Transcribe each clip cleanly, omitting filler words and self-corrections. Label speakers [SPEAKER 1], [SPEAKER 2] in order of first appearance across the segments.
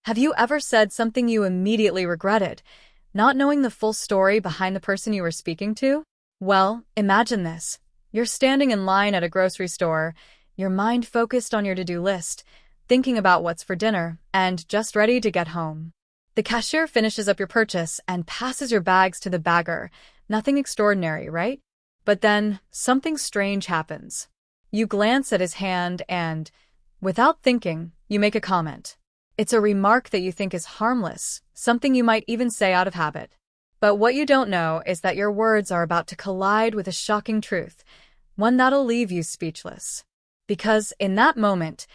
[SPEAKER 1] Have you ever said something you immediately regretted, not knowing the full story behind the person you were speaking to? Well, imagine this. You're standing in line at a grocery store, your mind focused on your to-do list, thinking about what's for dinner, and just ready to get home. The cashier finishes up your purchase and passes your bags to the bagger. Nothing extraordinary, right? But then, something strange happens. You glance at his hand and, without thinking, you make a comment. It's a remark that you think is harmless, something you might even say out of habit. But what you don't know is that your words are about to collide with a shocking truth, one that'll leave you speechless. Because in that moment,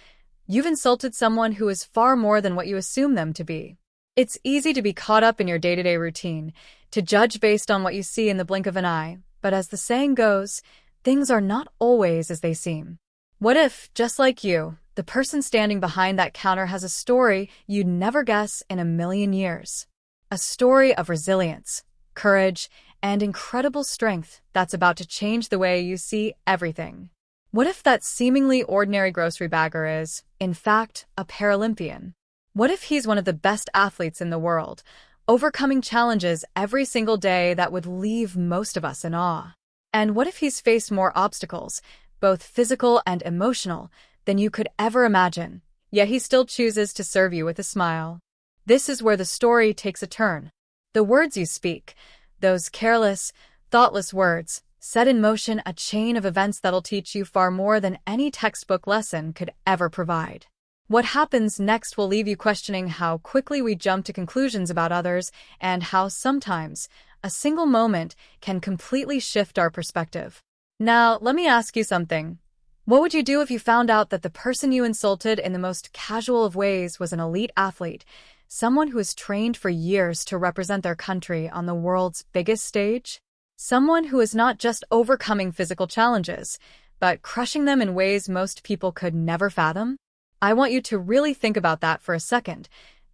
[SPEAKER 1] you've insulted someone who is far more than what you assume them to be. It's easy to be caught up in your day-to-day routine, to judge based on what you see in the blink of an eye, but as the saying goes, things are not always as they seem. What if, just like you, the person standing behind that counter has a story you'd never guess in a million years? A story of resilience, courage, and incredible strength that's about to change the way you see everything. What if that seemingly ordinary grocery bagger is, in fact, a Paralympian? What if he's one of the best athletes in the world, overcoming challenges every single day that would leave most of us in awe? And what if he's faced more obstacles, both physical and emotional, than you could ever imagine, yet he still chooses to serve you with a smile? This is where the story takes a turn. The words you speak, those careless, thoughtless words, set in motion a chain of events that'll teach you far more than any textbook lesson could ever provide. What happens next will leave you questioning how quickly we jump to conclusions about others and how sometimes a single moment can completely shift our perspective. Now, let me ask you something. What would you do if you found out that the person you insulted in the most casual of ways was an elite athlete, someone who has trained for years to represent their country on the world's biggest stage? Someone who is not just overcoming physical challenges, but crushing them in ways most people could never fathom? I want you to really think about that for a second.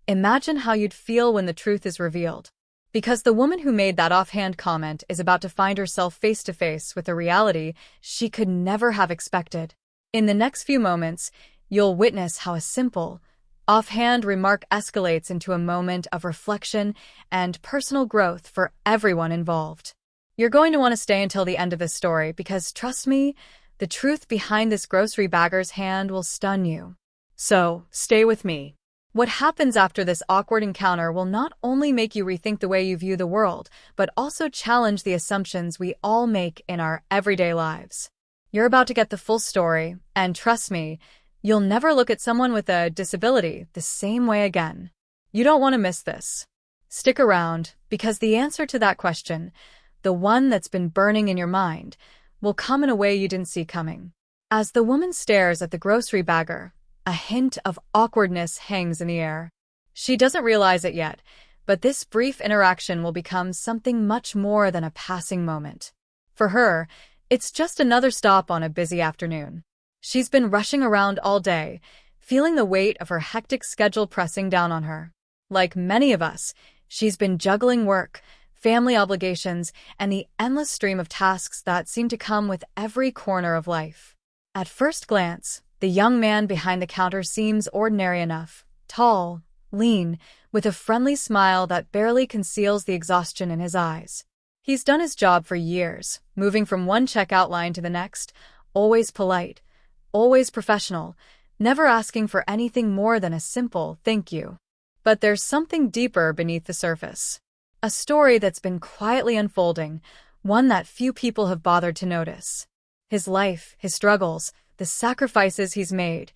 [SPEAKER 1] Imagine how you'd feel when the truth is revealed. Because the woman who made that offhand comment is about to find herself face to face with a reality she could never have expected. In the next few moments, you'll witness how a simple, offhand remark escalates into a moment of reflection and personal growth for everyone involved. You're going to want to stay until the end of this story because, trust me, the truth behind this grocery bagger's hand will stun you. So, stay with me. What happens after this awkward encounter will not only make you rethink the way you view the world, but also challenge the assumptions we all make in our everyday lives. You're about to get the full story, and trust me, you'll never look at someone with a disability the same way again. You don't want to miss this. Stick around, because the answer to that question, the one that's been burning in your mind, will come in a way you didn't see coming. As the woman stares at the grocery bagger, a hint of awkwardness hangs in the air. She doesn't realize it yet, but this brief interaction will become something much more than a passing moment. For her, it's just another stop on a busy afternoon. She's been rushing around all day, feeling the weight of her hectic schedule pressing down on her. Like many of us, she's been juggling work, family obligations, and the endless stream of tasks that seem to come with every corner of life. At first glance, the young man behind the counter seems ordinary enough, tall, lean, with a friendly smile that barely conceals the exhaustion in his eyes. He's done his job for years, moving from one checkout line to the next, always polite, always professional, never asking for anything more than a simple thank you. But there's something deeper beneath the surface. A story that's been quietly unfolding, one that few people have bothered to notice. His life, his struggles, the sacrifices he's made,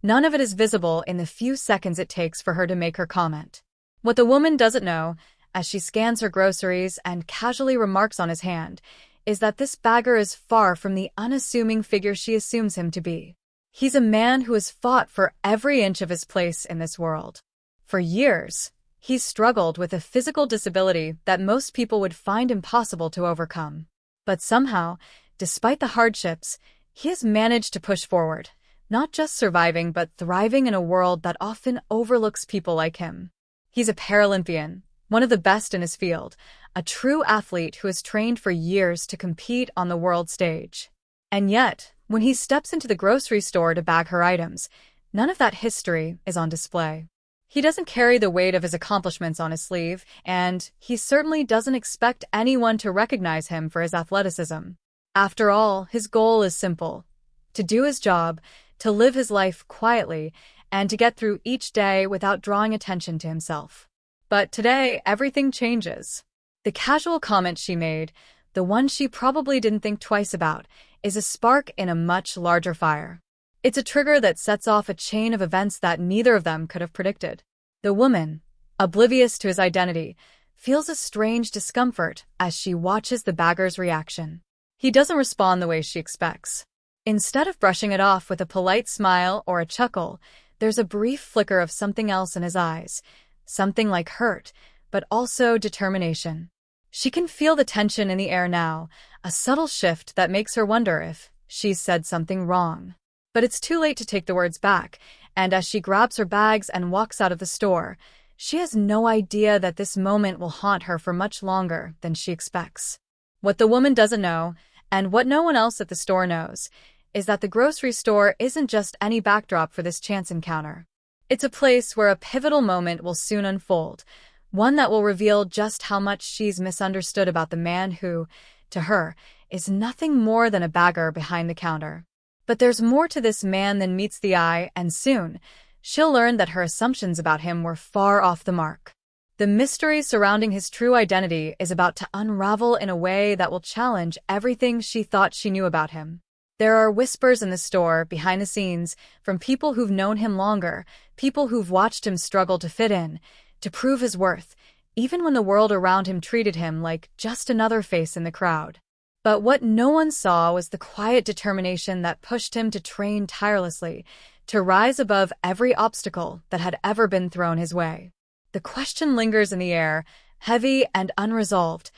[SPEAKER 1] none of it is visible in the few seconds it takes for her to make her comment. What the woman doesn't know, as she scans her groceries and casually remarks on his hand, is that this bagger is far from the unassuming figure she assumes him to be. He's a man who has fought for every inch of his place in this world. For years, he's struggled with a physical disability that most people would find impossible to overcome. But somehow, despite the hardships, he has managed to push forward, not just surviving but thriving in a world that often overlooks people like him. He's a Paralympian, one of the best in his field, a true athlete who has trained for years to compete on the world stage. And yet, when he steps into the grocery store to bag her items, none of that history is on display. He doesn't carry the weight of his accomplishments on his sleeve, and he certainly doesn't expect anyone to recognize him for his athleticism. After all, his goal is simple: to do his job, to live his life quietly, and to get through each day without drawing attention to himself. But today, everything changes. The casual comment she made, the one she probably didn't think twice about, is a spark in a much larger fire. It's a trigger that sets off a chain of events that neither of them could have predicted. The woman, oblivious to his identity, feels a strange discomfort as she watches the bagger's reaction. He doesn't respond the way she expects. Instead of brushing it off with a polite smile or a chuckle, there's a brief flicker of something else in his eyes, something like hurt, but also determination. She can feel the tension in the air now, a subtle shift that makes her wonder if she's said something wrong. But it's too late to take the words back, and as she grabs her bags and walks out of the store, she has no idea that this moment will haunt her for much longer than she expects. What the woman doesn't know, and what no one else at the store knows, is that the grocery store isn't just any backdrop for this chance encounter. It's a place where a pivotal moment will soon unfold, one that will reveal just how much she's misunderstood about the man who, to her, is nothing more than a bagger behind the counter. But there's more to this man than meets the eye, and soon, she'll learn that her assumptions about him were far off the mark. The mystery surrounding his true identity is about to unravel in a way that will challenge everything she thought she knew about him. There are whispers in the store, behind the scenes, from people who've known him longer, people who've watched him struggle to fit in, to prove his worth, even when the world around him treated him like just another face in the crowd. But what no one saw was the quiet determination that pushed him to train tirelessly, to rise above every obstacle that had ever been thrown his way. The question lingers in the air, heavy and unresolved.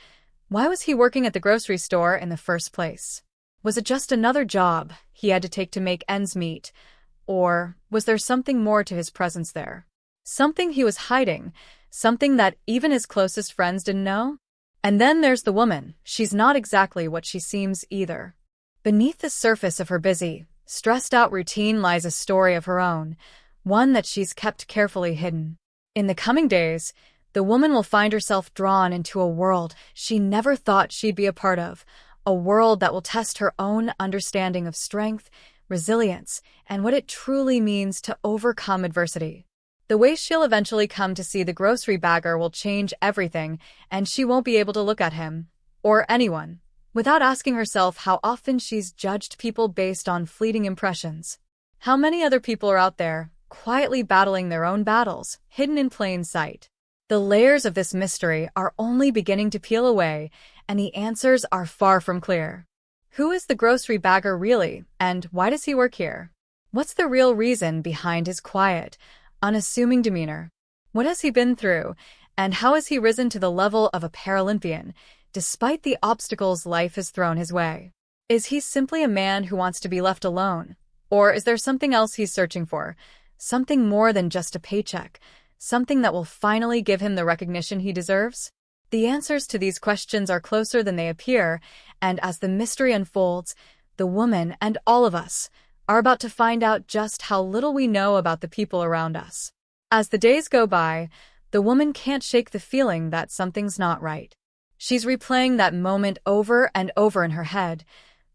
[SPEAKER 1] Why was he working at the grocery store in the first place? Was it just another job he had to take to make ends meet? Or was there something more to his presence there? Something he was hiding, something that even his closest friends didn't know? And then there's the woman. She's not exactly what she seems either. Beneath the surface of her busy, stressed-out routine lies a story of her own, one that she's kept carefully hidden. In the coming days, the woman will find herself drawn into a world she never thought she'd be a part of, a world that will test her own understanding of strength, resilience, and what it truly means to overcome adversity. The way she'll eventually come to see the grocery bagger will change everything, and she won't be able to look at him, or anyone, without asking herself how often she's judged people based on fleeting impressions. How many other people are out there, quietly battling their own battles, hidden in plain sight? The layers of this mystery are only beginning to peel away, and the answers are far from clear. Who is the grocery bagger really, and why does he work here? What's the real reason behind his quiet, unassuming demeanor? What has he been through, and how has he risen to the level of a Paralympian, despite the obstacles life has thrown his way? Is he simply a man who wants to be left alone? Or is there something else he's searching for? Something more than just a paycheck? Something that will finally give him the recognition he deserves? The answers to these questions are closer than they appear, and as the mystery unfolds, the woman and all of us are about to find out just how little we know about the people around us. As the days go by, the woman can't shake the feeling that something's not right. She's replaying that moment over and over in her head,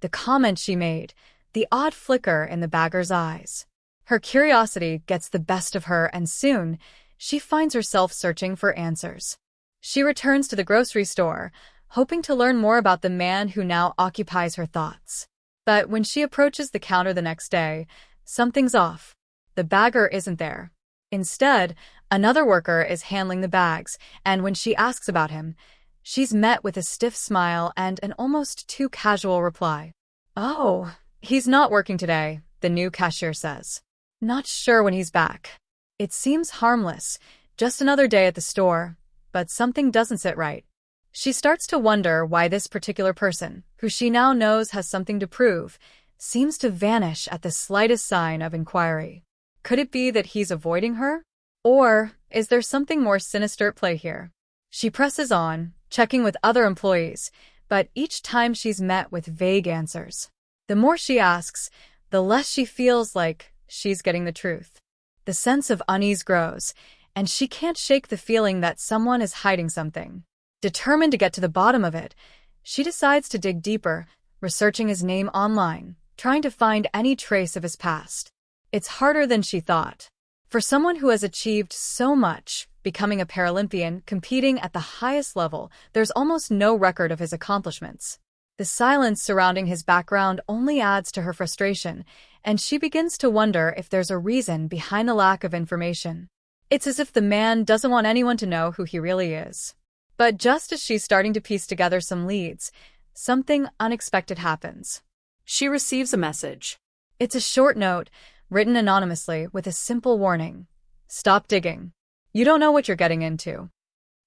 [SPEAKER 1] the comment she made, the odd flicker in the bagger's eyes. Her curiosity gets the best of her, and soon, she finds herself searching for answers. She returns to the grocery store, hoping to learn more about the man who now occupies her thoughts. But when she approaches the counter the next day, something's off. The bagger isn't there. Instead, another worker is handling the bags, and when she asks about him, she's met with a stiff smile and an almost too casual reply. "Oh, he's not working today," the new cashier says. "Not sure when he's back." It seems harmless, just another day at the store, but something doesn't sit right. She starts to wonder why this particular person, who she now knows has something to prove, seems to vanish at the slightest sign of inquiry. Could it be that he's avoiding her? Or is there something more sinister at play here? She presses on, checking with other employees, but each time she's met with vague answers. The more she asks, the less she feels like she's getting the truth. The sense of unease grows, and she can't shake the feeling that someone is hiding something. Determined to get to the bottom of it, she decides to dig deeper, researching his name online, trying to find any trace of his past. It's harder than she thought. For someone who has achieved so much, becoming a Paralympian, competing at the highest level, there's almost no record of his accomplishments. The silence surrounding his background only adds to her frustration, and she begins to wonder if there's a reason behind the lack of information. It's as if the man doesn't want anyone to know who he really is. But just as she's starting to piece together some leads, something unexpected happens.
[SPEAKER 2] She receives a message.
[SPEAKER 1] It's a short note, written anonymously with a simple warning. Stop digging. You don't know what you're getting into.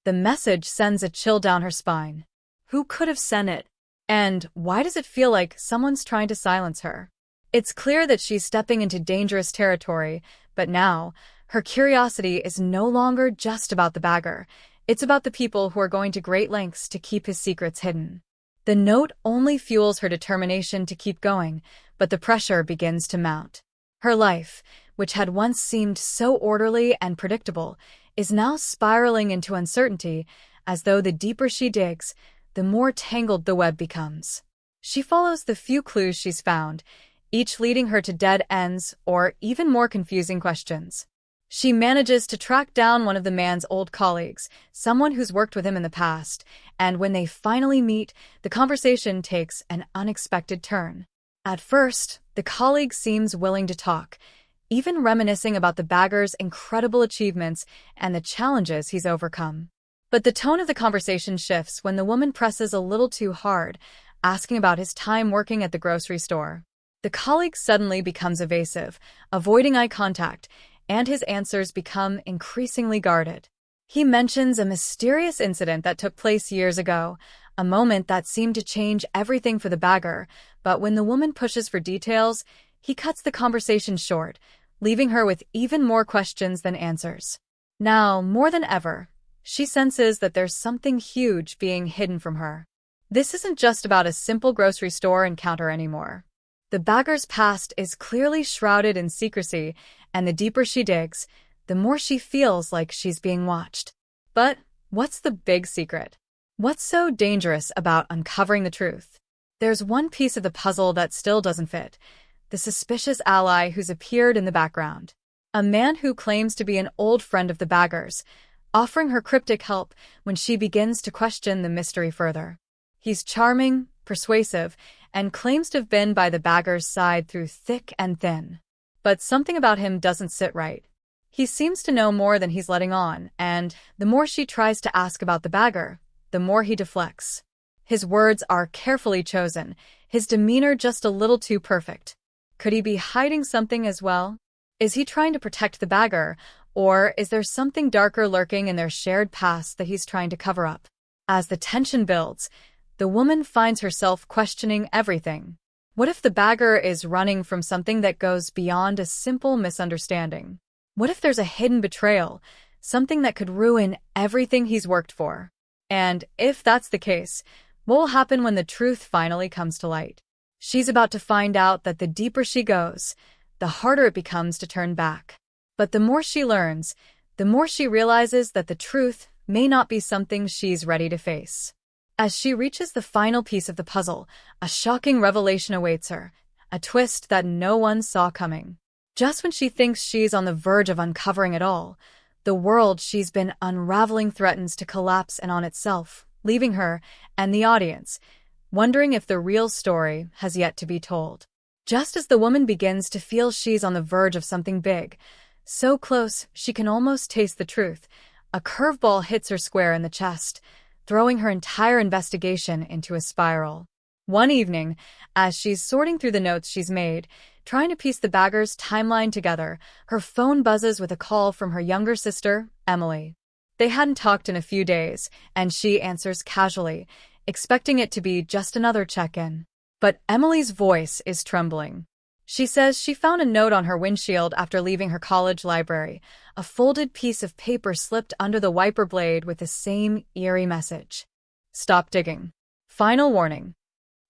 [SPEAKER 1] The message sends a chill down her spine.
[SPEAKER 2] Who could have sent it?
[SPEAKER 1] And why does it feel like someone's trying to silence her? It's clear that she's stepping into dangerous territory, but now, her curiosity is no longer just about the bagger. It's about the people who are going to great lengths to keep his secrets hidden. The note only fuels her determination to keep going, but the pressure begins to mount. Her life, which had once seemed so orderly and predictable, is now spiraling into uncertainty, as though the deeper she digs, the more tangled the web becomes. She follows the few clues she's found, each leading her to dead ends or even more confusing questions. She manages to track down one of the man's old colleagues, someone who's worked with him in the past, and when they finally meet, the conversation takes an unexpected turn. At first, the colleague seems willing to talk, even reminiscing about the bagger's incredible achievements and the challenges he's overcome. But the tone of the conversation shifts when the woman presses a little too hard, asking about his time working at the grocery store. The colleague suddenly becomes evasive, avoiding eye contact, and his answers become increasingly guarded. He mentions a mysterious incident that took place years ago, a moment that seemed to change everything for the bagger, but when the woman pushes for details, he cuts the conversation short, leaving her with even more questions than answers. Now, more than ever, she senses that there's something huge being hidden from her. This isn't just about a simple grocery store encounter anymore. The bagger's past is clearly shrouded in secrecy, and the deeper she digs, the more she feels like she's being watched. But what's the big secret? What's so dangerous about uncovering the truth? There's one piece of the puzzle that still doesn't fit: the suspicious ally who's appeared in the background. A man who claims to be an old friend of the bagger's, offering her cryptic help when she begins to question the mystery further. He's charming, persuasive, and claims to have been by the bagger's side through thick and thin. But something about him doesn't sit right. He seems to know more than he's letting on, and the more she tries to ask about the bagger, the more he deflects. His words are carefully chosen, his demeanor just a little too perfect. Could he be hiding something as well? Is he trying to protect the bagger, or is there something darker lurking in their shared past that he's trying to cover up? As the tension builds, the woman finds herself questioning everything. What if the bagger is running from something that goes beyond a simple misunderstanding? What if there's a hidden betrayal, something that could ruin everything he's worked for? And if that's the case, what will happen when the truth finally comes to light? She's about to find out that the deeper she goes, the harder it becomes to turn back. But the more she learns, the more she realizes that the truth may not be something she's ready to face. As she reaches the final piece of the puzzle, a shocking revelation awaits her, a twist that no one saw coming. Just when she thinks she's on the verge of uncovering it all, the world she's been unraveling threatens to collapse in on itself, leaving her, and the audience, wondering if the real story has yet to be told. Just as the woman begins to feel she's on the verge of something big, so close she can almost taste the truth, a curveball hits her square in the chest, throwing her entire investigation into a spiral. One evening, as she's sorting through the notes she's made, trying to piece the bagger's timeline together, her phone buzzes with a call from her younger sister, Emily. They hadn't talked in a few days, and she answers casually, expecting it to be just another check-in. But Emily's voice is trembling. She says she found a note on her windshield after leaving her college library, a folded piece of paper slipped under the wiper blade with the same eerie message. Stop digging. Final warning.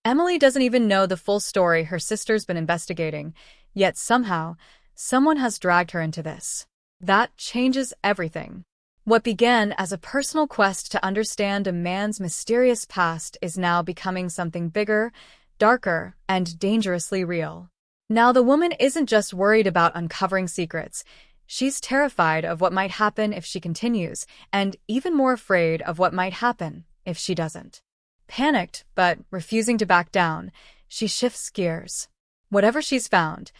[SPEAKER 1] Emily doesn't even know the full story her sister's been investigating, yet somehow, someone has dragged her into this. That changes everything. What began as a personal quest to understand a man's mysterious past is now becoming something bigger, darker, and dangerously real. Now the woman isn't just worried about uncovering secrets. She's terrified of what might happen if she continues, and even more afraid of what might happen if she doesn't. Panicked, but refusing to back down, she shifts gears. Whatever she's found,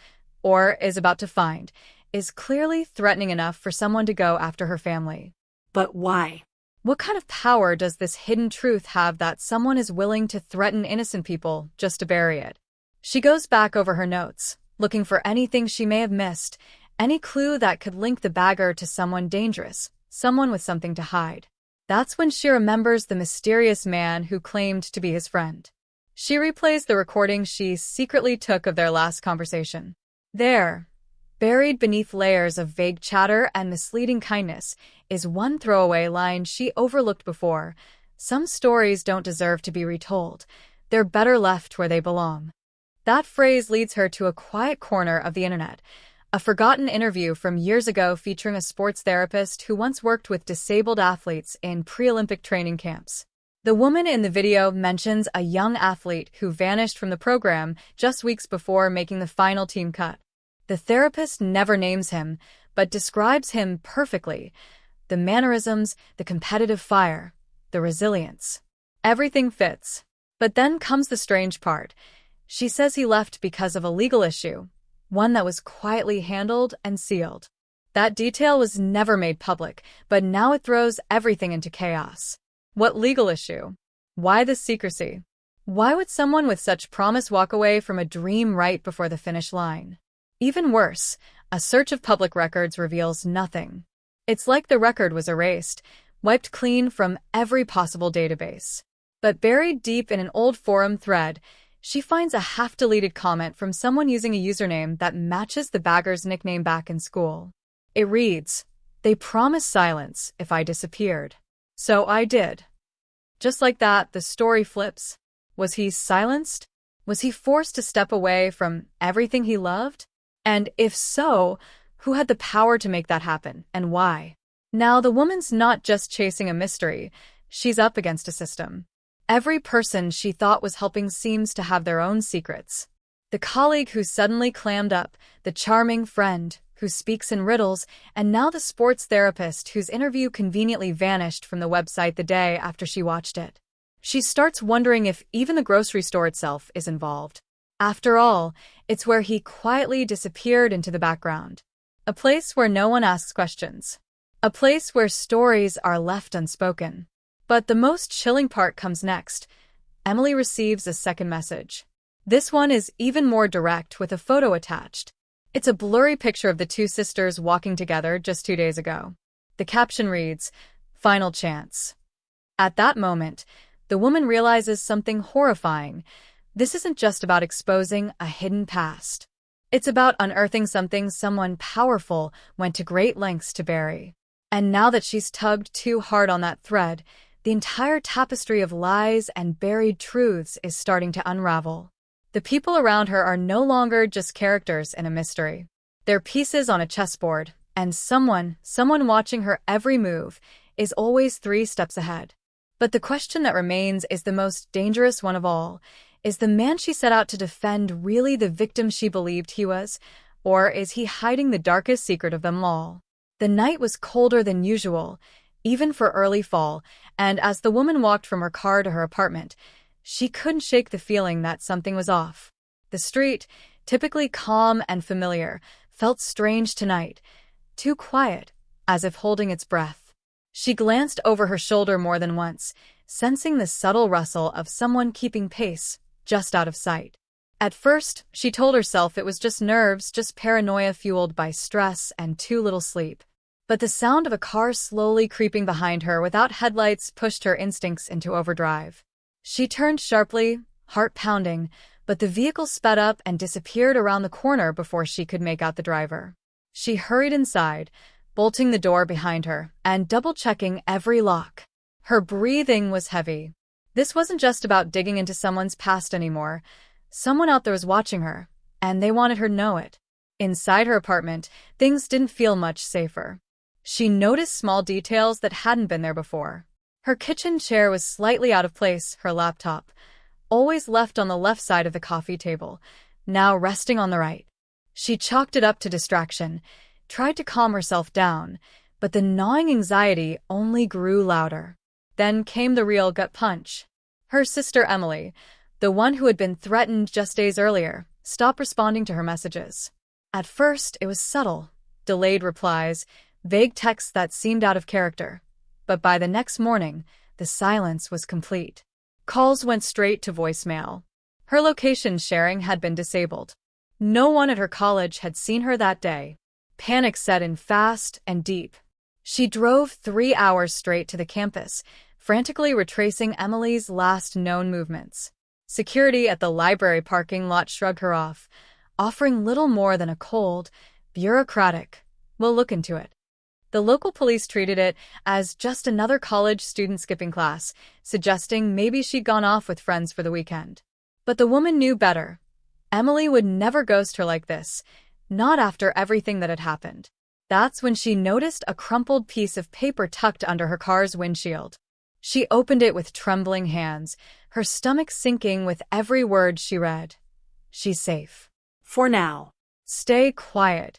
[SPEAKER 1] or is about to find, is clearly threatening enough for someone to go after her family.
[SPEAKER 2] But why?
[SPEAKER 1] What kind of power does this hidden truth have that someone is willing to threaten innocent people just to bury it? She goes back over her notes, looking for anything she may have missed, any clue that could link the bagger to someone dangerous, someone with something to hide. That's when she remembers the mysterious man who claimed to be his friend. She replays the recording she secretly took of their last conversation. There, buried beneath layers of vague chatter and misleading kindness, is one throwaway line she overlooked before. Some stories don't deserve to be retold. They're better left where they belong. That phrase leads her to a quiet corner of the internet, a forgotten interview from years ago featuring a sports therapist who once worked with disabled athletes in pre-Olympic training camps. The woman in the video mentions a young athlete who vanished from the program just weeks before making the final team cut. The therapist never names him, but describes him perfectly. The mannerisms, the competitive fire, the resilience. Everything fits. But then comes the strange part. She says he left because of a legal issue, one that was quietly handled and sealed. That detail was never made public, but now it throws everything into chaos. What legal issue? Why this secrecy? Why would someone with such promise walk away from a dream right before the finish line? Even worse, a search of public records reveals nothing. It's like the record was erased, wiped clean from every possible database. But buried deep in an old forum thread, she finds a half-deleted comment from someone using a username that matches the bagger's nickname back in school. It reads, "They promised silence if I disappeared. So I did." Just like that, the story flips. Was he silenced? Was he forced to step away from everything he loved? And if so, who had the power to make that happen, and why? Now, the woman's not just chasing a mystery. She's up against a system. Every person she thought was helping seems to have their own secrets. The colleague who suddenly clammed up, the charming friend who speaks in riddles, and now the sports therapist whose interview conveniently vanished from the website the day after she watched it. She starts wondering if even the grocery store itself is involved. After all, it's where he quietly disappeared into the background. A place where no one asks questions. A place where stories are left unspoken. But the most chilling part comes next. Emily receives a second message. This one is even more direct, with a photo attached. It's a blurry picture of the two sisters walking together just 2 days ago. The caption reads, "Final chance." At that moment, the woman realizes something horrifying. This isn't just about exposing a hidden past. It's about unearthing something someone powerful went to great lengths to bury. And now that she's tugged too hard on that thread, the entire tapestry of lies and buried truths is starting to unravel. The people around her are no longer just characters in a mystery. They're pieces on a chessboard, and someone watching her every move is always 3 steps ahead. But the question that remains is the most dangerous one of all. Is the man she set out to defend really the victim she believed he was, or is he hiding the darkest secret of them all? The night was colder than usual, even for early fall, and as the woman walked from her car to her apartment, she couldn't shake the feeling that something was off. The street, typically calm and familiar, felt strange tonight, too quiet, as if holding its breath. She glanced over her shoulder more than once, sensing the subtle rustle of someone keeping pace, just out of sight. At first, she told herself it was just nerves, just paranoia fueled by stress and too little sleep. But the sound of a car slowly creeping behind her without headlights pushed her instincts into overdrive. She turned sharply, heart pounding, but the vehicle sped up and disappeared around the corner before she could make out the driver. She hurried inside, bolting the door behind her and double-checking every lock. Her breathing was heavy. This wasn't just about digging into someone's past anymore. Someone out there was watching her, and they wanted her to know it. Inside her apartment, things didn't feel much safer. She noticed small details that hadn't been there before. Her kitchen chair was slightly out of place, her laptop, always left on the left side of the coffee table, now resting on the right. She chalked it up to distraction, tried to calm herself down, but the gnawing anxiety only grew louder. Then came the real gut punch. Her sister Emily, the one who had been threatened just days earlier, stopped responding to her messages. At first, it was subtle, delayed replies, vague texts that seemed out of character. But by the next morning, the silence was complete. Calls went straight to voicemail. Her location sharing had been disabled. No one at her college had seen her that day. Panic set in fast and deep. She drove 3 hours straight to the campus, frantically retracing Emily's last known movements. Security at the library parking lot shrugged her off, offering little more than a cold, bureaucratic, "We'll look into it." The local police treated it as just another college student skipping class, suggesting maybe she'd gone off with friends for the weekend. But the woman knew better. Emily would never ghost her like this, not after everything that had happened. That's when she noticed a crumpled piece of paper tucked under her car's windshield. She opened it with trembling hands, her stomach sinking with every word she read. "She's safe.
[SPEAKER 2] For now.
[SPEAKER 1] Stay quiet."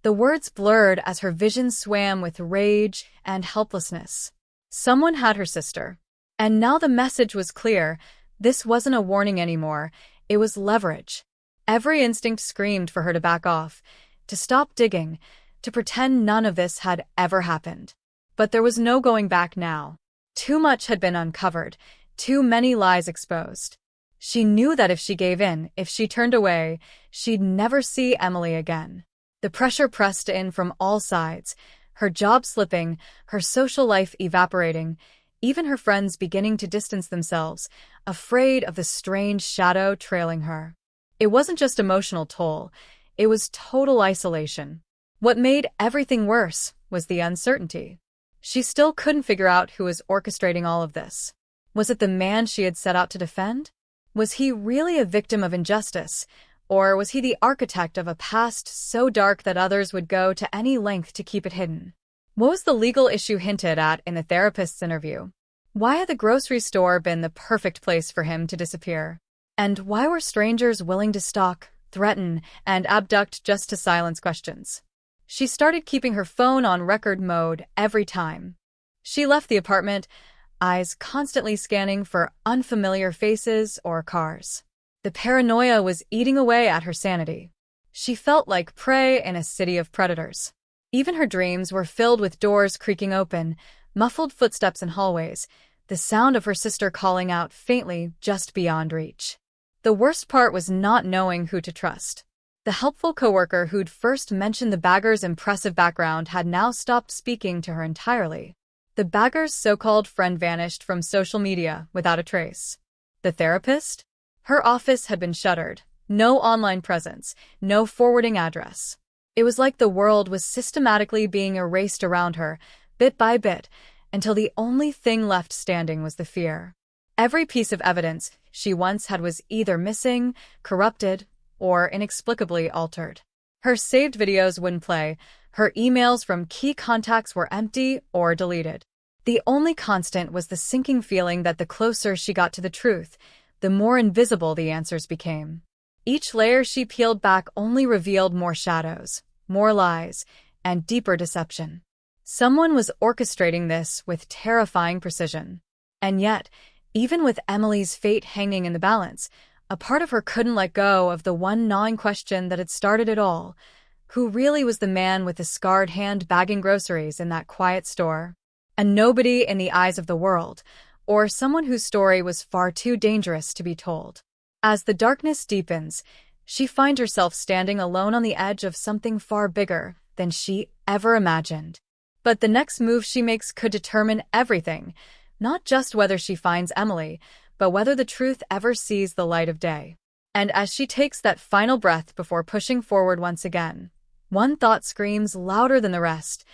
[SPEAKER 1] The words blurred as her vision swam with rage and helplessness. Someone had her sister. And now the message was clear. This wasn't a warning anymore. It was leverage. Every instinct screamed for her to back off, to stop digging, to pretend none of this had ever happened. But there was no going back now. Too much had been uncovered, too many lies exposed. She knew that if she gave in, if she turned away, she'd never see Emily again. The pressure pressed in from all sides, her job slipping, her social life evaporating, even her friends beginning to distance themselves, afraid of the strange shadow trailing her. It wasn't just emotional toll, it was total isolation. What made everything worse was the uncertainty. She still couldn't figure out who was orchestrating all of this. Was it the man she had set out to defend? Was he really a victim of injustice? Or was he the architect of a past so dark that others would go to any length to keep it hidden? What was the legal issue hinted at in the therapist's interview? Why had the grocery store been the perfect place for him to disappear? And why were strangers willing to stalk, threaten, and abduct just to silence questions? She started keeping her phone on record mode every time. She left the apartment, eyes constantly scanning for unfamiliar faces or cars. The paranoia was eating away at her sanity. She felt like prey in a city of predators. Even her dreams were filled with doors creaking open, muffled footsteps in hallways, the sound of her sister calling out faintly just beyond reach. The worst part was not knowing who to trust. The helpful coworker who'd first mentioned the bagger's impressive background had now stopped speaking to her entirely. The bagger's so-called friend vanished from social media without a trace. The therapist? Her office had been shuttered. No online presence, no forwarding address. It was like the world was systematically being erased around her, bit by bit, until the only thing left standing was the fear. Every piece of evidence she once had was either missing, corrupted, or inexplicably altered. Her saved videos wouldn't play, her emails from key contacts were empty or deleted. The only constant was the sinking feeling that the closer she got to the truth, the more invisible the answers became. Each layer she peeled back only revealed more shadows, more lies, and deeper deception. Someone was orchestrating this with terrifying precision. And yet, even with Emily's fate hanging in the balance, a part of her couldn't let go of the one gnawing question that had started it all. Who really was the man with the scarred hand bagging groceries in that quiet store? A nobody in the eyes of the world, or someone whose story was far too dangerous to be told. As the darkness deepens, she finds herself standing alone on the edge of something far bigger than she ever imagined. But the next move she makes could determine everything, not just whether she finds Emily, but whether the truth ever sees the light of day. And as she takes that final breath before pushing forward once again, one thought screams louder than the rest.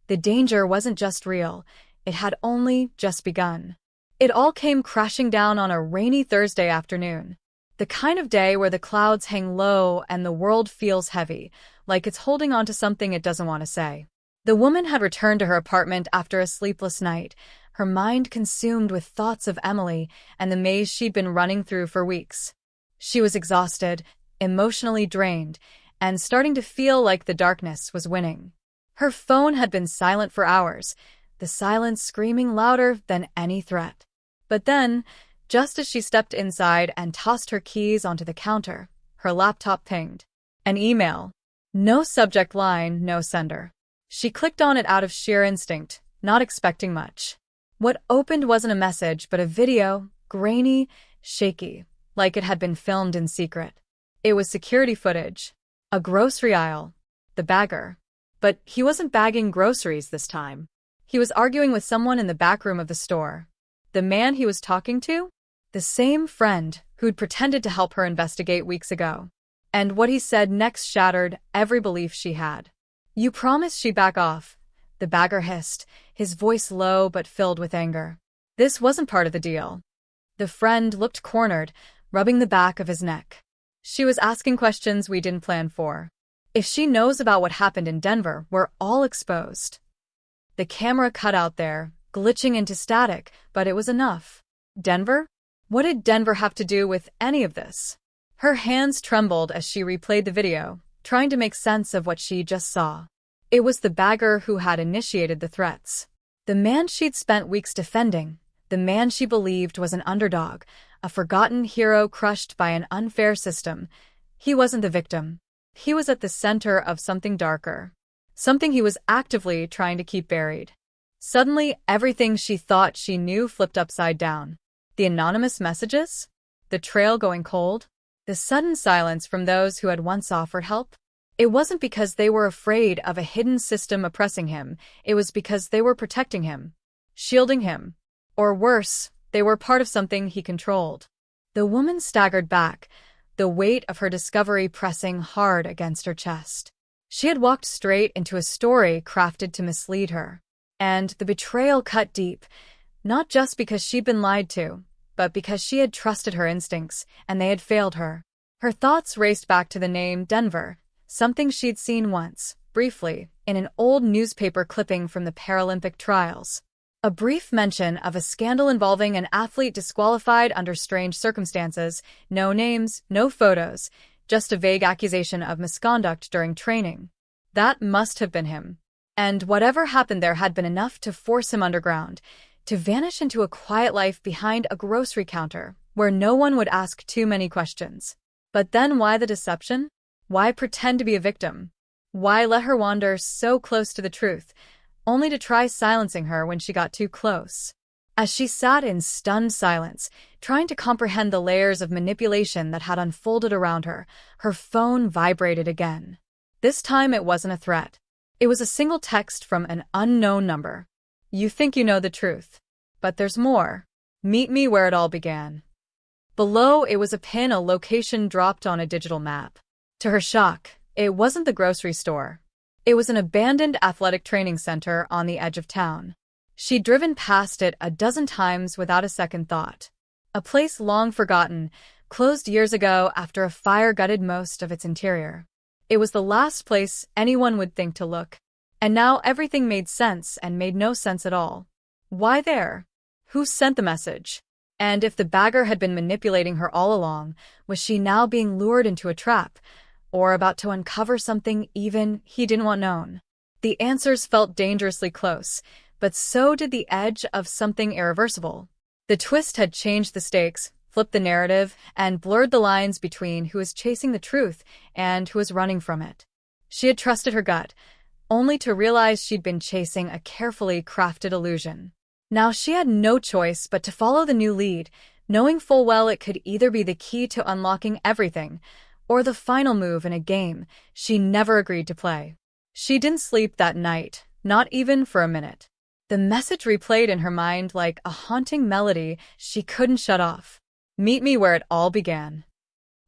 [SPEAKER 1] The danger wasn't just real, it had only just begun. It all came crashing down on a rainy Thursday afternoon. The kind of day where the clouds hang low and the world feels heavy, like it's holding on to something it doesn't want to say. The woman had returned to her apartment after a sleepless night, her mind consumed with thoughts of Emily and the maze she'd been running through for weeks. She was exhausted, emotionally drained, and starting to feel like the darkness was winning. Her phone had been silent for hours, the silence screaming louder than any threat. But then, just as she stepped inside and tossed her keys onto the counter, her laptop pinged. An email. No subject line, no sender. She clicked on it out of sheer instinct, not expecting much. What opened wasn't a message, but a video, grainy, shaky, like it had been filmed in secret. It was security footage. A grocery aisle. The bagger. But he wasn't bagging groceries this time. He was arguing with someone in the back room of the store. The man he was talking to? The same friend who'd pretended to help her investigate weeks ago. And what he said next shattered every belief she had. "You promised she'd back off," the bagger hissed, his voice low but filled with anger. This wasn't part of the deal. The friend looked cornered, rubbing the back of his neck. "She was asking questions we didn't plan for. If she knows about what happened in Denver, we're all exposed." The camera cut out there, glitching into static, but it was enough. Denver? What did Denver have to do with any of this? Her hands trembled as she replayed the video, trying to make sense of what she just saw. It was the bagger who had initiated the threats. The man she'd spent weeks defending, the man she believed was an underdog, a forgotten hero crushed by an unfair system. He wasn't the victim. He was at the center of something darker. Something he was actively trying to keep buried. Suddenly, everything she thought she knew flipped upside down. The anonymous messages? The trail going cold? The sudden silence from those who had once offered help? It wasn't because they were afraid of a hidden system oppressing him, it was because they were protecting him, shielding him. Or worse, they were part of something he controlled. The woman staggered back, the weight of her discovery pressing hard against her chest. She had walked straight into a story crafted to mislead her. And the betrayal cut deep, not just because she'd been lied to, but because she had trusted her instincts, and they had failed her. Her thoughts raced back to the name Denver, something she'd seen once, briefly, in an old newspaper clipping from the Paralympic trials. A brief mention of a scandal involving an athlete disqualified under strange circumstances, no names, no photos, just a vague accusation of misconduct during training. That must have been him. And whatever happened there had been enough to force him underground, to vanish into a quiet life behind a grocery counter, where no one would ask too many questions. But then why the deception? Why pretend to be a victim? Why let her wander so close to the truth, only to try silencing her when she got too close? As she sat in stunned silence, trying to comprehend the layers of manipulation that had unfolded around her, her phone vibrated again. This time it wasn't a threat. It was a single text from an unknown number. "You think you know the truth. But there's more. Meet me where it all began." Below it was a pin, a location dropped on a digital map. To her shock, it wasn't the grocery store. It was an abandoned athletic training center on the edge of town. She'd driven past it a dozen times without a second thought. A place long forgotten, closed years ago after a fire gutted most of its interior. It was the last place anyone would think to look. And now everything made sense and made no sense at all. Why there? Who sent the message? And if the bagger had been manipulating her all along, was she now being lured into a trap, or about to uncover something even he didn't want known? The answers felt dangerously close, but so did the edge of something irreversible. The twist had changed the stakes, flipped the narrative, and blurred the lines between who was chasing the truth and who was running from it. She had trusted her gut, only to realize she'd been chasing a carefully crafted illusion. Now she had no choice but to follow the new lead, knowing full well it could either be the key to unlocking everything, or the final move in a game she never agreed to play. She didn't sleep that night, not even for a minute. The message replayed in her mind like a haunting melody she couldn't shut off. "Meet me where it all began."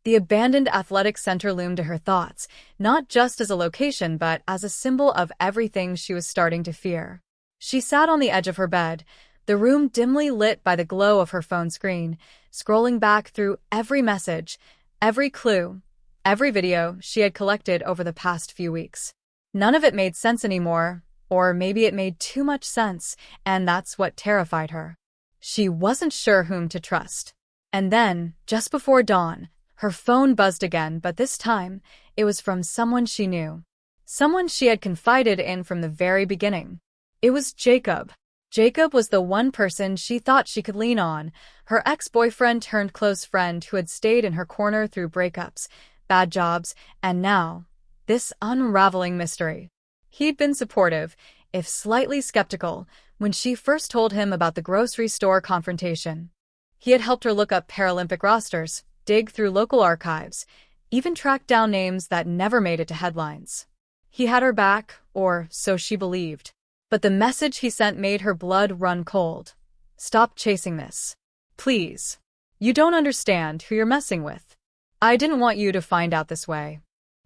[SPEAKER 1] The abandoned athletic center loomed to her thoughts, not just as a location but as a symbol of everything she was starting to fear. She sat on the edge of her bed, the room dimly lit by the glow of her phone screen, scrolling back through every message, every clue, every video she had collected over the past few weeks. None of it made sense anymore, or maybe it made too much sense, and that's what terrified her. She wasn't sure whom to trust. And then, just before dawn, her phone buzzed again, but this time, it was from someone she knew. Someone she had confided in from the very beginning. It was Jacob. Jacob was the one person she thought she could lean on, her ex-boyfriend turned close friend who had stayed in her corner through breakups, bad jobs, and now, this unraveling mystery. He'd been supportive, if slightly skeptical, when she first told him about the grocery store confrontation. He had helped her look up Paralympic rosters, dig through local archives, even track down names that never made it to headlines. He had her back, or so she believed. But the message he sent made her blood run cold. Stop chasing this. Please. You don't understand who you're messing with. I didn't want you to find out this way.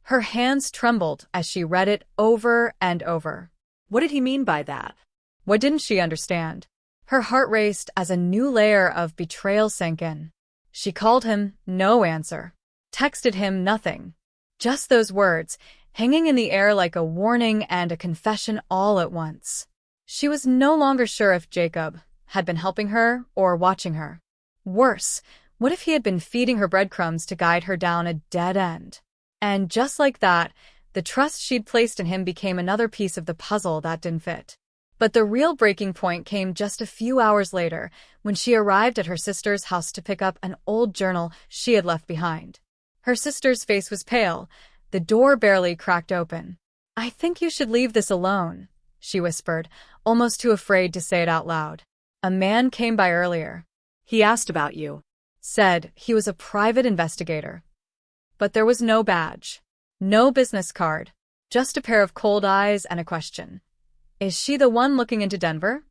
[SPEAKER 1] Her hands trembled as she read it over and over.
[SPEAKER 2] What did he mean by that?
[SPEAKER 1] What didn't she understand? Her heart raced as a new layer of betrayal sank in. She called him, no answer. Texted him, nothing. Just those words, hanging in the air like a warning and a confession all at once. She was no longer sure if Jacob had been helping her or watching her. Worse, what if he had been feeding her breadcrumbs to guide her down a dead end? And just like that, the trust she'd placed in him became another piece of the puzzle that didn't fit. But the real breaking point came just a few hours later, when she arrived at her sister's house to pick up an old journal she had left behind. Her sister's face was pale. The door barely cracked open. "I think you should leave this alone," she whispered, almost too afraid to say it out loud. "A man came by earlier.
[SPEAKER 2] He asked about you."
[SPEAKER 1] Said he was a private investigator. But there was no badge. No business card. Just a pair of cold eyes and a question. Is she the one looking into Denver?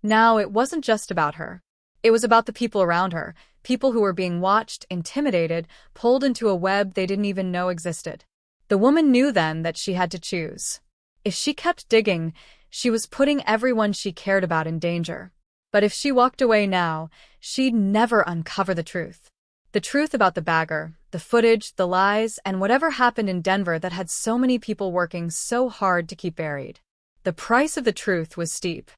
[SPEAKER 1] Now, it wasn't just about her. It was about the people around her, people who were being watched, intimidated, pulled into a web they didn't even know existed. The woman knew then that she had to choose. If she kept digging, she was putting everyone she cared about in danger. But if she walked away now, she'd never uncover the truth. The truth about the bagger, the footage, the lies, and whatever happened in Denver that had so many people working so hard to keep buried. The price of the truth was steep.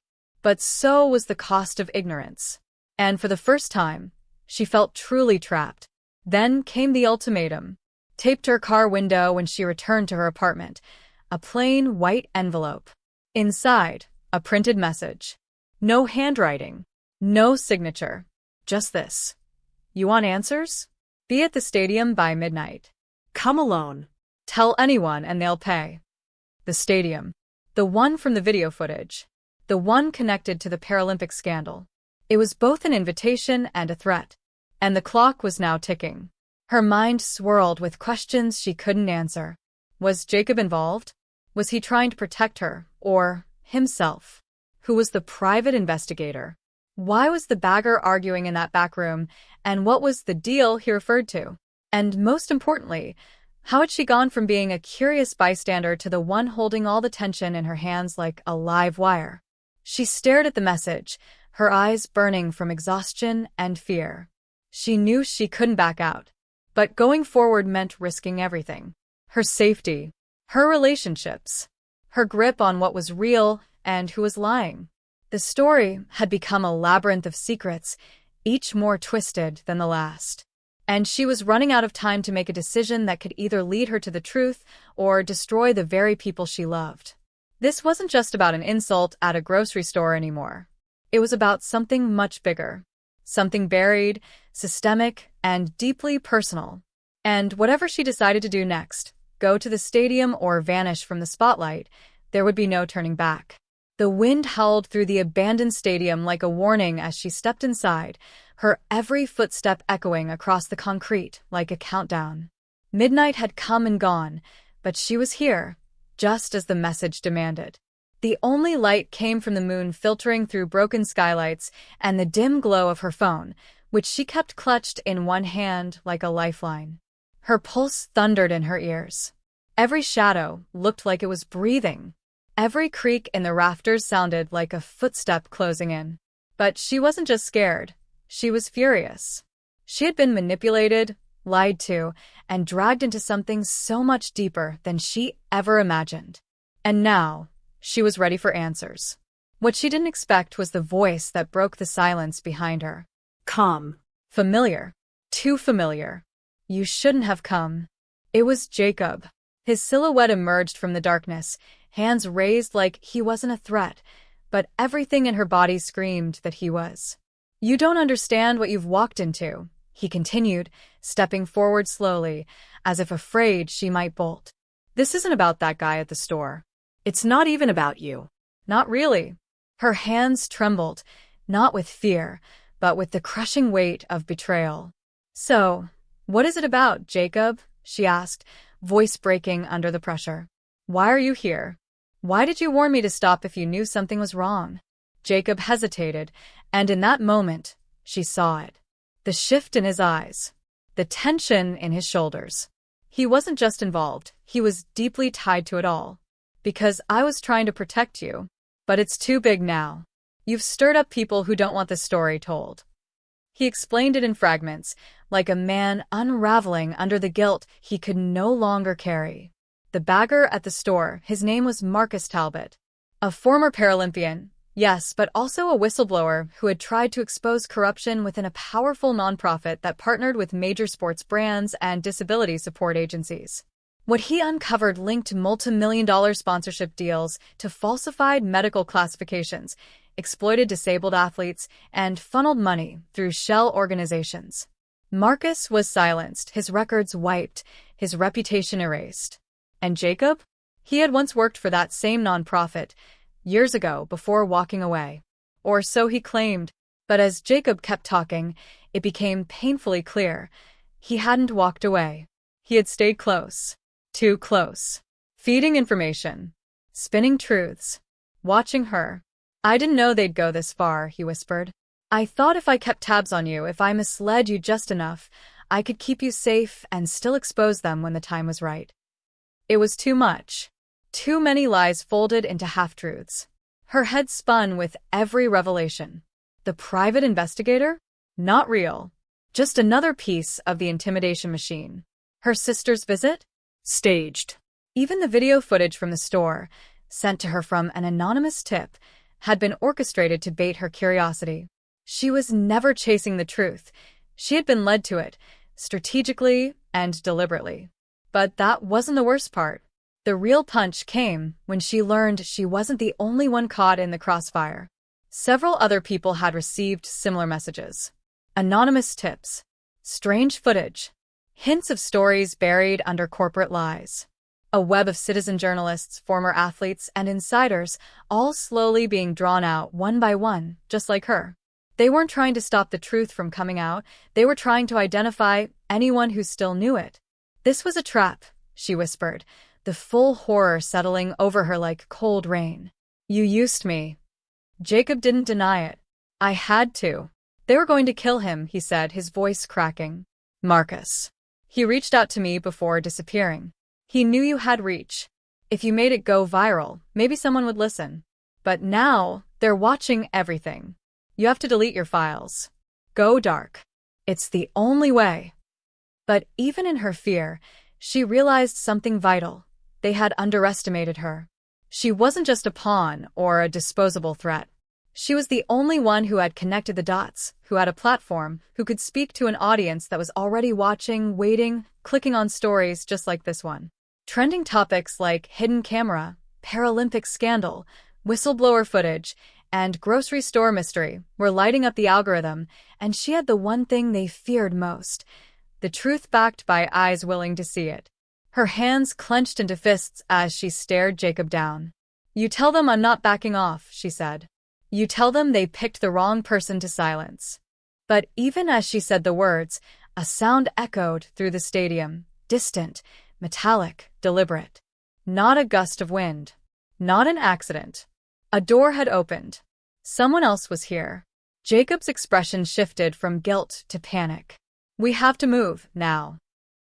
[SPEAKER 1] But so was the cost of ignorance. And for the first time, she felt truly trapped. Then came the ultimatum. Taped to her car window when she returned to her apartment. A plain white envelope. Inside, a printed message. No handwriting. No signature. Just this. You want answers? Be at the stadium by midnight.
[SPEAKER 2] Come alone.
[SPEAKER 1] Tell anyone and they'll pay. The stadium. The one from the video footage. The one connected to the Paralympic scandal. It was both an invitation and a threat. And the clock was now ticking. Her mind swirled with questions she couldn't answer. Was Jacob involved? Was he trying to protect her, or himself? Who was the private investigator? Why was the bagger arguing in that back room, and what was the deal he referred to? And most importantly, how had she gone from being a curious bystander to the one holding all the tension in her hands like a live wire? She stared at the message, her eyes burning from exhaustion and fear. She knew she couldn't back out. But going forward meant risking everything. Her safety, her relationships, her grip on what was real and who was lying. The story had become a labyrinth of secrets, each more twisted than the last. And she was running out of time to make a decision that could either lead her to the truth or destroy the very people she loved. This wasn't just about an insult at a grocery store anymore. It was about something much bigger. Something buried, systemic, and deeply personal. And whatever she decided to do next, go to the stadium or vanish from the spotlight, there would be no turning back. The wind howled through the abandoned stadium like a warning as she stepped inside, her every footstep echoing across the concrete like a countdown. Midnight had come and gone, but she was here, just as the message demanded. The only light came from the moon filtering through broken skylights and the dim glow of her phone, which she kept clutched in one hand like a lifeline. Her pulse thundered in her ears. Every shadow looked like it was breathing. Every creak in the rafters sounded like a footstep closing in. But she wasn't just scared. She was furious. She had been manipulated, lied to, and dragged into something so much deeper than she ever imagined. And now, she was ready for answers. What she didn't expect was the voice that broke the silence behind her.
[SPEAKER 2] Come.
[SPEAKER 1] Familiar. Too familiar. You shouldn't have come. It was Jacob. His silhouette emerged from the darkness, hands raised like he wasn't a threat, but everything in her body screamed that he was. You don't understand what you've walked into, he continued, stepping forward slowly, as if afraid she might bolt. This isn't about that guy at the store.
[SPEAKER 2] It's not even about you.
[SPEAKER 1] Not really. Her hands trembled, not with fear, but with the crushing weight of betrayal. So, what is it about, Jacob? She asked, voice breaking under the pressure. Why are you here? Why did you warn me to stop if you knew something was wrong? Jacob hesitated, and in that moment, she saw it. The shift in his eyes. The tension in his shoulders. He wasn't just involved, he was deeply tied to it all. Because I was trying to protect you. But it's too big now. You've stirred up people who don't want the story told. He explained it in fragments, like a man unraveling under the guilt he could no longer carry. The bagger at the store, his name was Marcus Talbot. A former Paralympian, yes, but also a whistleblower who had tried to expose corruption within a powerful nonprofit that partnered with major sports brands and disability support agencies. What he uncovered linked multi-million-dollar sponsorship deals to falsified medical classifications, exploited disabled athletes, and funneled money through shell organizations. Marcus was silenced, his records wiped, his reputation erased. And Jacob? He had once worked for that same nonprofit, years ago before walking away. Or so he claimed, but as Jacob kept talking, it became painfully clear. He hadn't walked away. He had stayed close. Too close. Feeding information. Spinning truths. Watching her. I didn't know they'd go this far, he whispered. I thought if I kept tabs on you, if I misled you just enough, I could keep you safe and still expose them when the time was right. It was too much. Too many lies folded into half-truths. Her head spun with every revelation. The private investigator? Not real. Just another piece of the intimidation machine. Her sister's visit?
[SPEAKER 2] Staged.
[SPEAKER 1] Even the video footage from the store, sent to her from an anonymous tip, had been orchestrated to bait her curiosity. She was never chasing the truth. She had been led to it, strategically and deliberately. But that wasn't the worst part. The real punch came when she learned she wasn't the only one caught in the crossfire. Several other people had received similar messages. Anonymous tips. Strange footage. Hints of stories buried under corporate lies. A web of citizen journalists, former athletes, and insiders, all slowly being drawn out one by one, just like her. They weren't trying to stop the truth from coming out, they were trying to identify anyone who still knew it. This was a trap, she whispered, the full horror settling over her like cold rain. You used me. Jacob didn't deny it. I had to. They were going to kill him, he said, his voice cracking. Marcus. He reached out to me before disappearing. He knew you had reach. If you made it go viral, maybe someone would listen. But now, they're watching everything. You have to delete your files. Go dark. It's the only way. But even in her fear, she realized something vital. They had underestimated her. She wasn't just a pawn or a disposable threat. She was the only one who had connected the dots, who had a platform, who could speak to an audience that was already watching, waiting, clicking on stories just like this one. Trending topics like hidden camera, Paralympic scandal, whistleblower footage, and grocery store mystery were lighting up the algorithm, and she had the one thing they feared most, the truth backed by eyes willing to see it. Her hands clenched into fists as she stared Jacob down. You tell them I'm not backing off, she said. You tell them they picked the wrong person to silence. But even as she said the words, a sound echoed through the stadium, distant, metallic, deliberate. Not a gust of wind. Not an accident. A door had opened. Someone else was here. Jacob's expression shifted from guilt to panic. We have to move, now.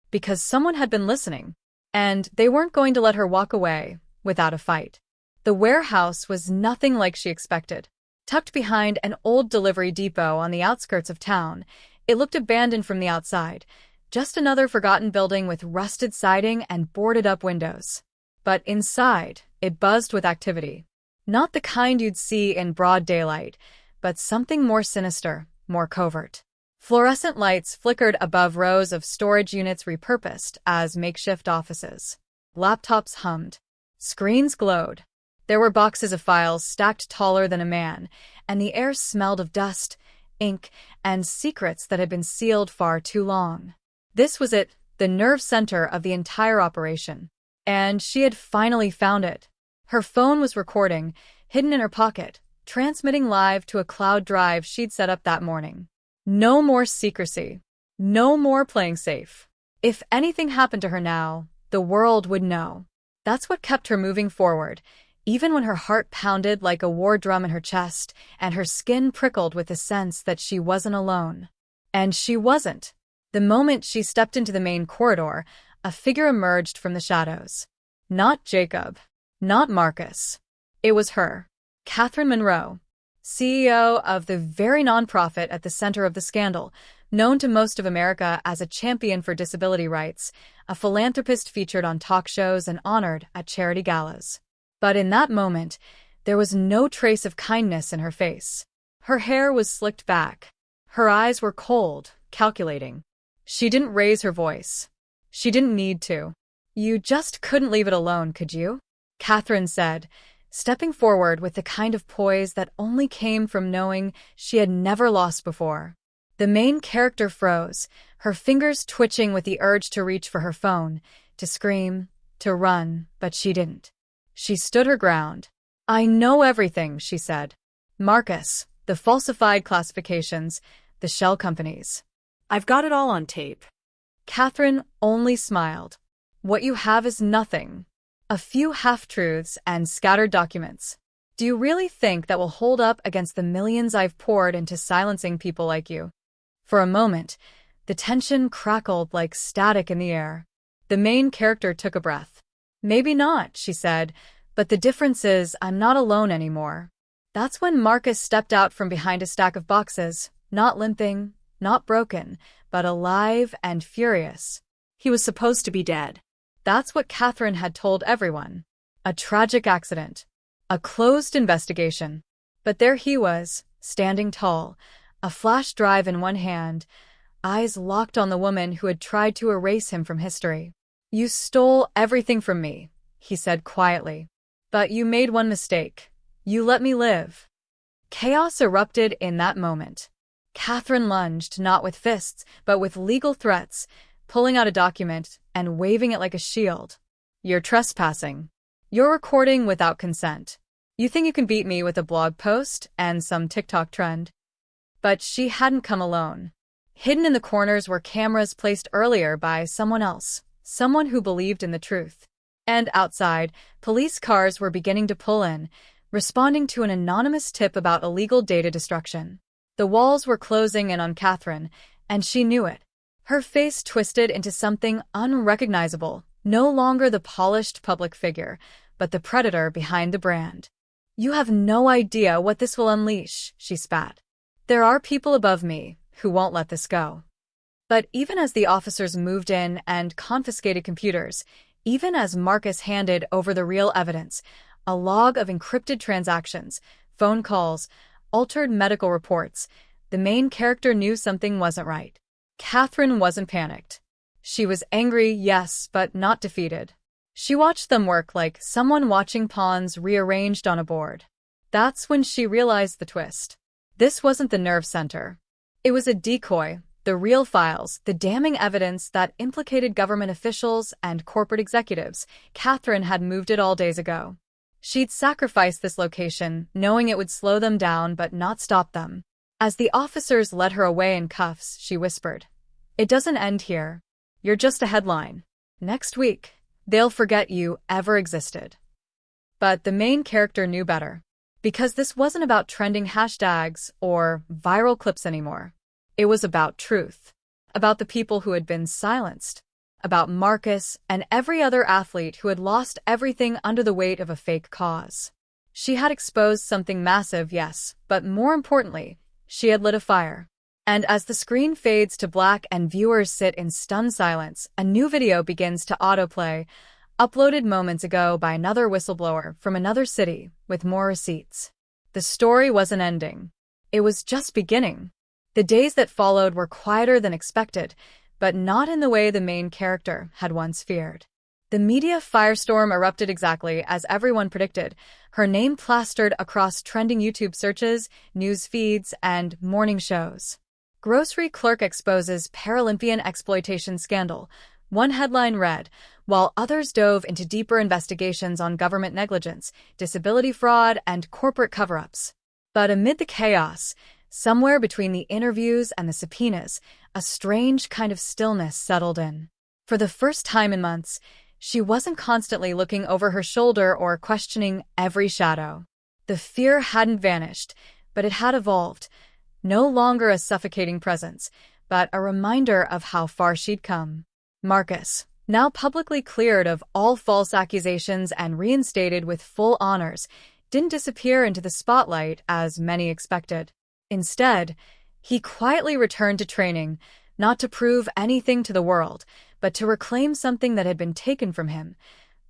[SPEAKER 1] Because someone had been listening, and they weren't going to let her walk away without a fight. The warehouse was nothing like she expected. Tucked behind an old delivery depot on the outskirts of town, it looked abandoned from the outside, just another forgotten building with rusted siding and boarded-up windows. But inside, it buzzed with activity. Not the kind you'd see in broad daylight, but something more sinister, more covert. Fluorescent lights flickered above rows of storage units repurposed as makeshift offices. Laptops hummed. Screens glowed. There were boxes of files stacked taller than a man, and the air smelled of dust, ink, and secrets that had been sealed far too long. This was it, the nerve center of the entire operation. And she had finally found it. Her phone was recording, hidden in her pocket, transmitting live to a cloud drive she'd set up that morning. No more secrecy. No more playing safe. If anything happened to her now, the world would know. That's what kept her moving forward, even when her heart pounded like a war drum in her chest and her skin prickled with the sense that she wasn't alone. And she wasn't. The moment she stepped into the main corridor, a figure emerged from the shadows. Not Jacob. Not Marcus. It was her. Catherine Monroe, CEO of the very nonprofit at the center of the scandal, known to most of America as a champion for disability rights, a philanthropist featured on talk shows and honored at charity galas. But in that moment, there was no trace of kindness in her face. Her hair was slicked back. Her eyes were cold, calculating. She didn't raise her voice. She didn't need to. You just couldn't leave it alone, could you? Catherine said, stepping forward with the kind of poise that only came from knowing she had never lost before. The main character froze, her fingers twitching with the urge to reach for her phone, to scream, to run, but she didn't. She stood her ground. I know everything, she said. Marcus, the falsified classifications, the shell companies.
[SPEAKER 2] I've got it all on tape.
[SPEAKER 1] Catherine only smiled. What you have is nothing. A few half-truths and scattered documents. Do you really think that will hold up against the millions I've poured into silencing people like you? For a moment, the tension crackled like static in the air. The main character took a breath. Maybe not, she said, but the difference is I'm not alone anymore. That's when Marcus stepped out from behind a stack of boxes, not limping, not broken, but alive and furious.
[SPEAKER 2] He was supposed to be dead.
[SPEAKER 1] That's what Catherine had told everyone. A tragic accident. A closed investigation. But there he was, standing tall, a flash drive in one hand, eyes locked on the woman who had tried to erase him from history. You stole everything from me, he said quietly. But you made one mistake. You let me live. Chaos erupted in that moment. Catherine lunged, not with fists, but with legal threats, pulling out a document and waving it like a shield. You're trespassing. You're recording without consent. You think you can beat me with a blog post and some TikTok trend? But she hadn't come alone. Hidden in the corners were cameras placed earlier by someone else, someone who believed in the truth. And outside, police cars were beginning to pull in, responding to an anonymous tip about illegal data destruction. The walls were closing in on Catherine, and she knew it. Her face twisted into something unrecognizable, no longer the polished public figure, but the predator behind the brand. You have no idea what this will unleash, she spat. There are people above me who won't let this go. But even as the officers moved in and confiscated computers, even as Marcus handed over the real evidence, a log of encrypted transactions, phone calls, altered medical reports, the main character knew something wasn't right. Catherine wasn't panicked. She was angry, yes, but not defeated. She watched them work like someone watching pawns rearranged on a board. That's when she realized the twist. This wasn't the nerve center. It was a decoy, the real files, the damning evidence that implicated government officials and corporate executives. Catherine had moved it all days ago. She'd sacrificed this location, knowing it would slow them down but not stop them. As the officers led her away in cuffs, she whispered, "It doesn't end here. You're just a headline. Next week, they'll forget you ever existed." But the main character knew better. Because this wasn't about trending hashtags or viral clips anymore. It was about truth. About the people who had been silenced. About Marcus and every other athlete who had lost everything under the weight of a fake cause. She had exposed something massive, yes, but more importantly, she had lit a fire. And as the screen fades to black and viewers sit in stunned silence, a new video begins to autoplay, uploaded moments ago by another whistleblower from another city with more receipts. The story wasn't ending. It was just beginning. The days that followed were quieter than expected, but not in the way the main character had once feared. The media firestorm erupted exactly as everyone predicted, her name plastered across trending YouTube searches, news feeds, and morning shows. Grocery clerk exposes Paralympian exploitation scandal, one headline read, while others dove into deeper investigations on government negligence, disability fraud, and corporate cover-ups. But amid the chaos, somewhere between the interviews and the subpoenas, a strange kind of stillness settled in. For the first time in months, she wasn't constantly looking over her shoulder or questioning every shadow. The fear hadn't vanished, but it had evolved, no longer a suffocating presence, but a reminder of how far she'd come. Marcus, now publicly cleared of all false accusations and reinstated with full honors, didn't disappear into the spotlight as many expected. Instead, he quietly returned to training, not to prove anything to the world, but to reclaim something that had been taken from him,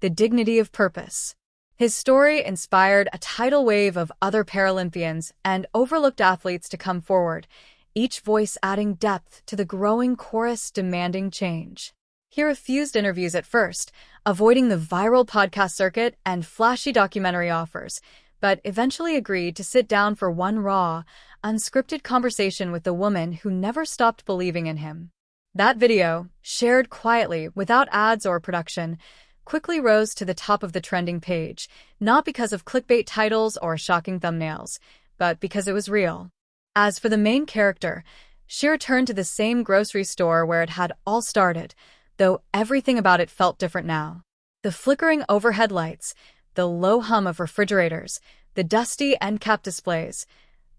[SPEAKER 1] the dignity of purpose. His story inspired a tidal wave of other Paralympians and overlooked athletes to come forward, each voice adding depth to the growing chorus demanding change. He refused interviews at first, avoiding the viral podcast circuit and flashy documentary offers, but eventually agreed to sit down for one raw, unscripted conversation with the woman who never stopped believing in him. That video, shared quietly without ads or production, quickly rose to the top of the trending page, not because of clickbait titles or shocking thumbnails, but because it was real. As for the main character, she returned to the same grocery store where it had all started, though everything about it felt different now. The flickering overhead lights, the low hum of refrigerators, the dusty end-cap displays,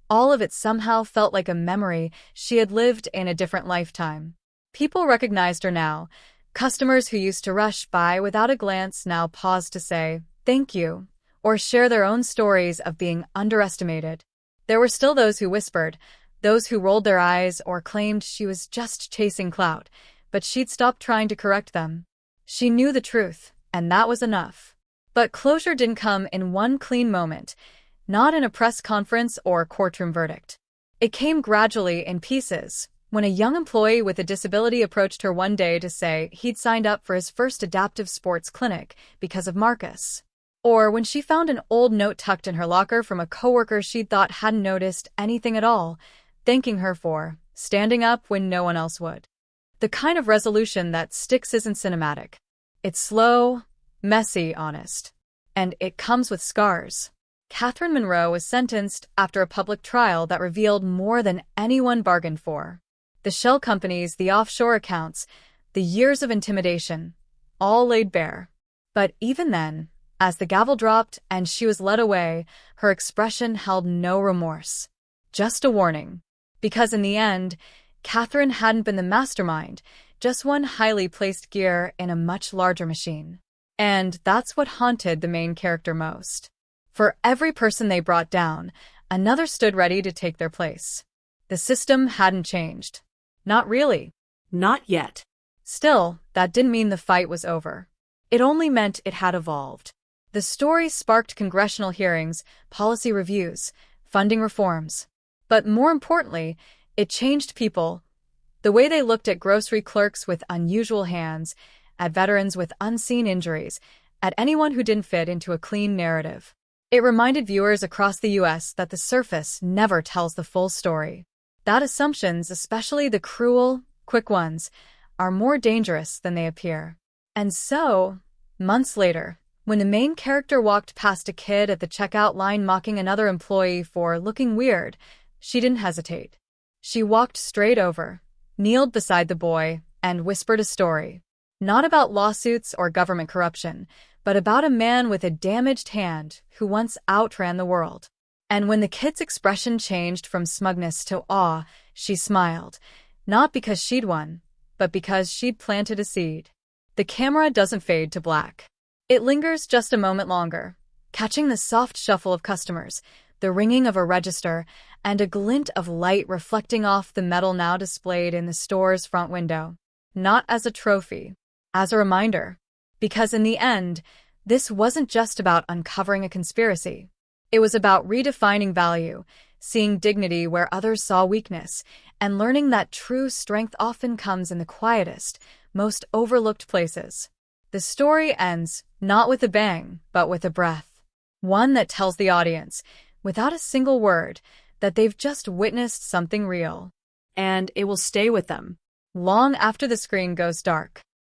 [SPEAKER 1] all of it somehow felt like a memory she had lived in a different lifetime. People recognized her now. Customers who used to rush by without a glance now paused to say, "Thank you," or share their own stories of being underestimated. There were still those who whispered, those who rolled their eyes or claimed she was just chasing clout, but she'd stopped trying to correct them. She knew the truth, and that was enough. But closure didn't come in one clean moment, not in a press conference or courtroom verdict. It came gradually in pieces, when a young employee with a disability approached her one day to say he'd signed up for his first adaptive sports clinic because of Marcus. Or when she found an old note tucked in her locker from a coworker she'd thought hadn't noticed anything at all, thanking her for standing up when no one else would. The kind of resolution that sticks isn't cinematic. It's slow, messy, honest. And it comes with scars. Catherine Monroe was sentenced after a public trial that revealed more than anyone bargained for. The shell companies, the offshore accounts, the years of intimidation, all laid bare. But even then, as the gavel dropped and she was led away, her expression held no remorse. Just a warning. Because in the end, Catherine hadn't been the mastermind, just one highly placed gear in a much larger machine. And that's what haunted the main character most. For every person they brought down, another stood ready to take their place. The system hadn't changed. Not really.
[SPEAKER 2] Not yet.
[SPEAKER 1] Still, that didn't mean the fight was over. It only meant it had evolved. The story sparked congressional hearings, policy reviews, funding reforms. But more importantly, it changed people. The way they looked at grocery clerks with unusual hands, at veterans with unseen injuries, at anyone who didn't fit into a clean narrative. It reminded viewers across the U.S. that the surface never tells the full story. That assumptions, especially the cruel, quick ones, are more dangerous than they appear. And so, months later, when the main character walked past a kid at the checkout line mocking another employee for looking weird, she didn't hesitate. She walked straight over, kneeled beside the boy, and whispered a story. Not about lawsuits or government corruption, but about a man with a damaged hand who once outran the world. And when the kid's expression changed from smugness to awe, she smiled, not because she'd won, but because she'd planted a seed. The camera doesn't fade to black. It lingers just a moment longer, catching the soft shuffle of customers, the ringing of a register, and a glint of light reflecting off the metal now displayed in the store's front window. Not as a trophy, as a reminder. Because in the end, this wasn't just about uncovering a conspiracy. It was about redefining value, seeing dignity where others saw weakness, and learning that true strength often comes in the quietest, most overlooked places. The story ends not with a bang, but with a breath. One that tells the audience, without a single word, that they've just witnessed something real.
[SPEAKER 2] And it will stay with them.
[SPEAKER 1] Long after the screen goes dark.